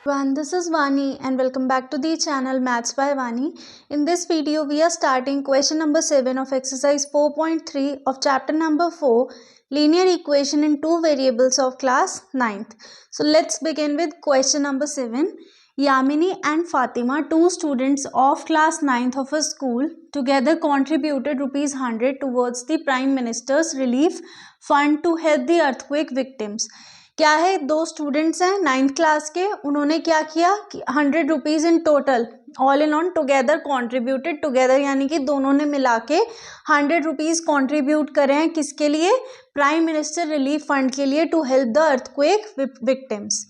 Everyone, this is Vani and welcome back to the channel Maths by Vani. In this video, we are starting question number 7 of exercise 4.3 of chapter number 4, linear equation in two variables of class 9th. So let's begin with question number 7. Yamini and Fatima, two students of class 9th of a school, together contributed rupees 100 towards the Prime Minister's Relief Fund to help the earthquake victims. क्या है, दो students हैं 9th class के, उन्होंने क्या किया कि 100 rupees in total all in on together contributed together, यानी कि दोनों ने मिला के 100 रुपीज़ कॉन्ट्रीब्यूट करे हैं किसके लिए, प्राइम मिनिस्टर रिलीफ फंड के लिए, to help the earthquake victims.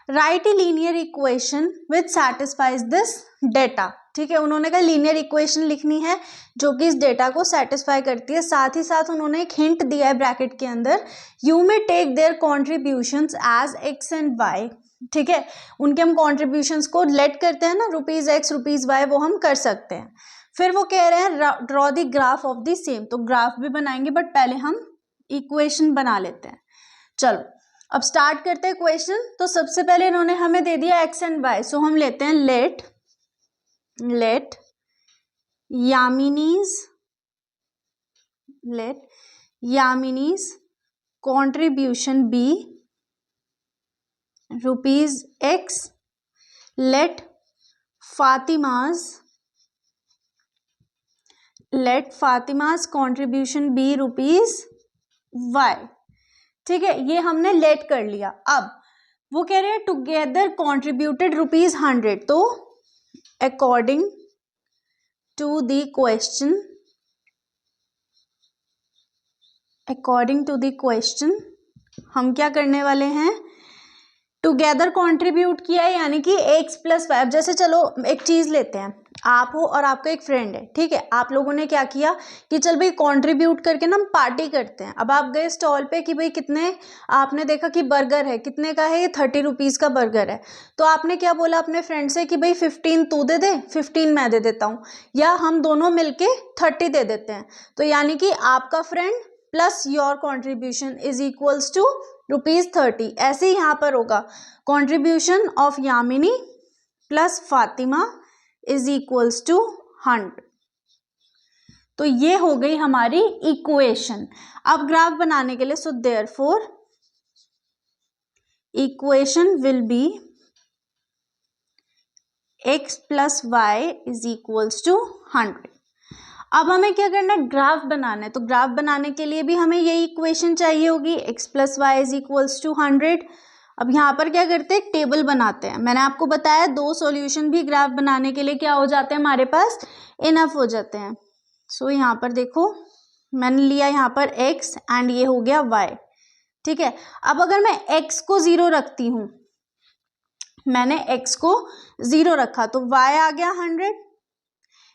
Right a linear equation which satisfies this data. ठीक है, उन्होंने कहा लीनियर इक्वेशन लिखनी है जो कि इस डेटा को सेटिस्फाई करती है. साथ ही साथ उन्होंने एक हिंट दिया है ब्रैकेट के अंदर, you may take their contributions as X and Y. ठीक है, उनके हम कॉन्ट्रीब्यूशंस को लेट करते हैं ना, रुपीज एक्स रुपीज वाई, वो हम कर सकते हैं. फिर वो कह रहे हैं draw the graph of the same. तो ग्राफ भी बनाएंगे बट पहले हम इक्वेशन बना लेते हैं. चलो अब स्टार्ट करते हैं क्वेश्चन. तो सबसे पहले इन्होंने हमें दे दिया एक्स एंड वाई, सो हम लेते हैं let Yamini's contribution be rupees X. Let Fatima's contribution be rupees Y. ठीक है, ये हमने लेट कर लिया. अब वो कह रहे हैं टुगेदर कॉन्ट्रीब्यूटेड रुपीज 100. तो according to the question हम क्या करने वाले हैं, टुगेदर कंट्रीब्यूट किया है यानी कि x प्लस वाई. अब जैसे चलो एक चीज लेते हैं, आप हो और आपका एक फ्रेंड है. ठीक है, आप लोगों ने क्या किया कि चल भाई कंट्रीब्यूट करके ना हम पार्टी करते हैं. अब आप गए स्टॉल पे कि भाई कितने, आपने देखा कि बर्गर है, कितने का है ये, 30 रुपीज़ का बर्गर है. तो आपने क्या बोला अपने फ्रेंड से कि भाई 15 तू दे दे, 15 मैं दे देता हूँ, या हम दोनों मिलके 30 दे देते हैं. तो यानी कि आपका friend plus your contribution is equals to rupees 30. ऐसे ही यहाँ पर होगा, contribution of Yamini plus Fatima is equals to 100. तो ये हो गई हमारी इक्वेशन. अब ग्राफ बनाने के लिए, so therefore equation will be x plus Y is equals to 100. अब हमें क्या करना है, ग्राफ बनाना है. तो ग्राफ बनाने के लिए भी हमें यही इक्वेशन चाहिए होगी, x plus Y is equals to 100. अब यहाँ पर क्या करते हैं, टेबल बनाते हैं. मैंने आपको बताया दो सॉल्यूशन भी ग्राफ बनाने के लिए क्या हो जाते हैं, हमारे पास इनफ हो जाते हैं. सो यहाँ पर देखो मैंने लिया यहाँ पर x एंड ये हो गया y. ठीक है, अब अगर मैं x को 0 रखती हूँ, मैंने x को 0 रखा तो y आ गया 100.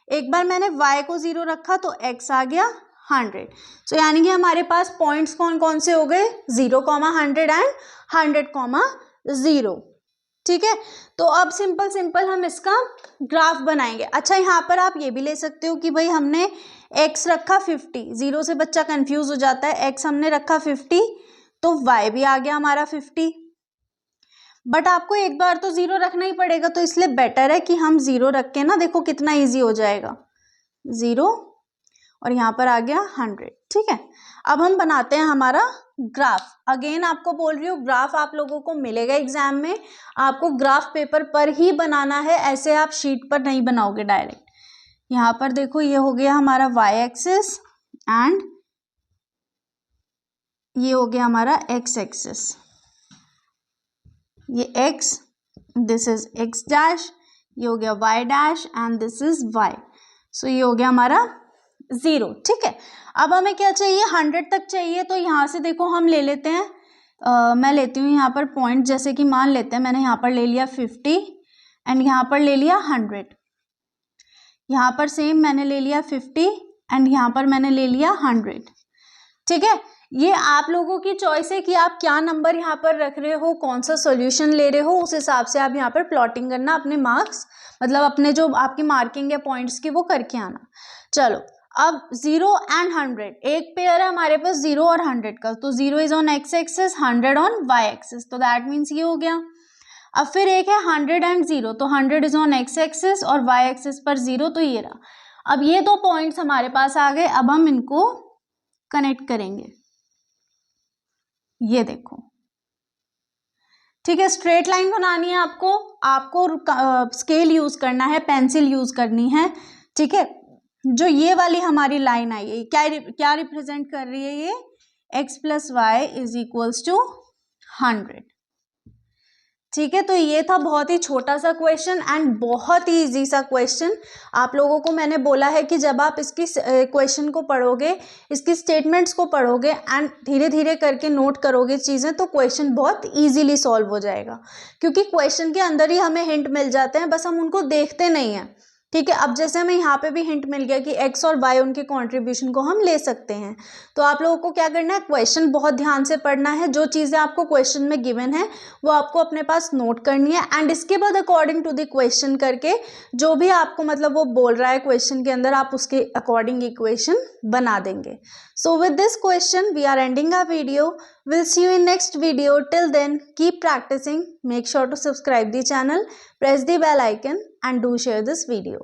एक बार मैंने y को 0 रखा तो x आ गया 100. सो यानी कि हमारे पास पॉइंट्स कौन कौन से हो गए, 0, 100 एंड 100, 0. ठीक है, तो अब सिंपल हम इसका ग्राफ बनाएंगे. अच्छा, यहाँ पर आप ये भी ले सकते हो कि भाई हमने x रखा 50, 0 से बच्चा कंफ्यूज हो जाता है. x हमने रखा 50 तो y भी आ गया हमारा 50. बट आपको एक बार तो 0 रखना ही पड़ेगा, तो इसलिए बेटर है कि हम 0 रख के ना, देखो कितना इजी हो जाएगा, 0 और यहाँ पर आ गया 100. ठीक है, अब हम बनाते हैं हमारा ग्राफ. अगेन आपको बोल रही हूँ, ग्राफ आप लोगों को मिलेगा एग्जाम में, आपको ग्राफ पेपर पर ही बनाना है, ऐसे आप शीट पर नहीं बनाओगे डायरेक्ट. यहाँ पर देखो ये हो गया हमारा y एक्सिस एंड ये हो गया हमारा x एक्सिस. ये x, this is x dash, ये हो गया y dash and this is y. सो ये हो गया हमारा 0. ठीक है, अब हमें क्या चाहिए, 100 तक चाहिए. तो यहाँ से देखो हम ले लेते हैं, मैं लेती हूँ यहाँ पर पॉइंट, जैसे कि मान लेते हैं मैंने यहाँ पर ले लिया 50 एंड यहाँ पर ले लिया 100. यहाँ पर सेम मैंने ले लिया 50 एंड यहाँ पर मैंने ले लिया 100. ठीक है, ये आप लोगों की चॉइस है कि आप क्या नंबर यहाँ पर रख रहे हो, कौन सा सॉल्यूशन ले रहे हो, उस हिसाब से आप यहाँ पर प्लॉटिंग करना, अपने मार्क्स मतलब अपने जो आपकी मार्किंग है पॉइंट्स की वो करके आना. चलो अब 0 एंड 100 एक पेयर है हमारे पास 0 और 100 का, तो 0 is on x axis, 100 on y axis, तो दैट मीन्स ये हो गया. अब फिर एक है 100 एंड 0, तो 100 इज ऑन एक्स एक्सिस और वाई एक्सिस पर 0, तो ये रहा। अब ये दो पॉइंट्स हमारे पास आ गए, अब हम इनको कनेक्ट करेंगे। ये देखो, ठीक है, स्ट्रेट लाइन बनानी है आपको स्केल यूज करना है, पेंसिल यूज करनी है, ठीक है। जो ये वाली हमारी लाइन आई है क्या रिप्रेजेंट कर रही है, ये x plus Y is equals to 100, ठीक है। तो ये था बहुत ही छोटा सा क्वेश्चन एंड बहुत ही इजी सा क्वेश्चन। आप लोगों को मैंने बोला है कि जब आप इसकी क्वेश्चन को पढ़ोगे, इसकी स्टेटमेंट्स को पढ़ोगे एंड धीरे धीरे करके नोट करोगे चीज़ें, तो क्वेश्चन बहुत इजीली सॉल्व हो जाएगा, क्योंकि क्वेश्चन के अंदर ही हमें हिंट मिल जाते हैं, बस हम उनको देखते नहीं हैं, ठीक है। अब जैसे हमें यहाँ पे भी हिंट मिल गया कि x और y उनके कंट्रीब्यूशन को हम ले सकते हैं। तो आप लोगों को क्या करना है, क्वेश्चन बहुत ध्यान से पढ़ना है, जो चीज़ें आपको क्वेश्चन में गिवन है वो आपको अपने पास नोट करनी है एंड इसके बाद अकॉर्डिंग टू द क्वेश्चन करके जो भी आपको मतलब वो बोल रहा है क्वेश्चन के अंदर, आप उसके अकॉर्डिंग इक्वेशन बना देंगे। So with this question we are ending our video. We'll see you in next video. Till then, keep practicing. Make sure to subscribe the channel, press the bell icon and do share this video.